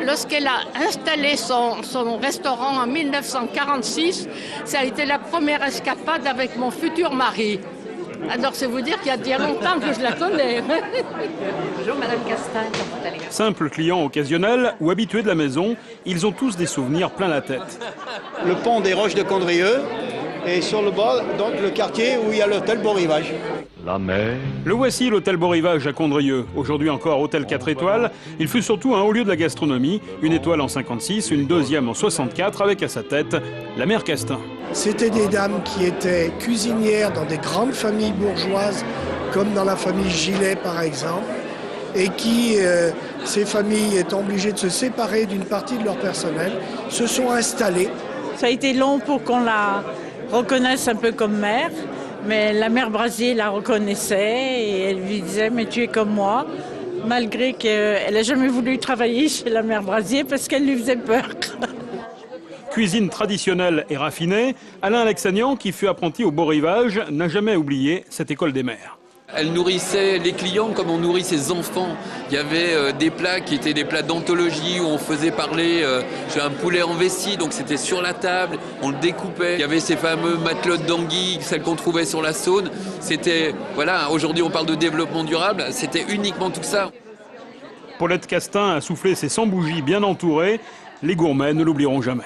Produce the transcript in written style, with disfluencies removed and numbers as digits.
Lorsqu'elle a installé son restaurant en 1946, ça a été la première escapade avec mon futur mari. Alors c'est vous dire qu'il y a longtemps que je la connais. Bonjour Madame Castagne. Simples clients occasionnels ou habitués de la maison, ils ont tous des souvenirs plein la tête. Le pont des Roches de Condrieu et sur le bas, donc le quartier où il y a l'hôtel Beau Rivage. La mer. Le voici, l'hôtel Beau Rivage à Condrieu. Aujourd'hui encore hôtel 4 étoiles. Il fut surtout un haut lieu de la gastronomie. Une étoile en 56, une deuxième en 64, avec à sa tête la mère Castin. C'était des dames qui étaient cuisinières dans des grandes familles bourgeoises, comme dans la famille Gillet par exemple, et qui, ces familles étant obligées de se séparer d'une partie de leur personnel, se sont installées. Ça a été long pour qu'on la reconnaisse un peu comme mère. Mais la mère Brasier la reconnaissait et elle lui disait « mais tu es comme moi », malgré qu'elle n'a jamais voulu travailler chez la mère Brasier parce qu'elle lui faisait peur. Cuisine traditionnelle et raffinée, Alain Alexanian, qui fut apprenti au Beau Rivage, n'a jamais oublié cette école des mères. Elle nourrissait les clients comme on nourrit ses enfants. Il y avait des plats qui étaient des plats d'anthologie où on faisait parler un poulet en vessie, donc c'était sur la table, on le découpait. Il y avait ces fameux matelotes d'anguilles, celles qu'on trouvait sur la Saône. C'était, voilà, aujourd'hui on parle de développement durable, c'était uniquement tout ça. Paulette Castin a soufflé ses 100 bougies bien entourées. Les gourmets ne l'oublieront jamais.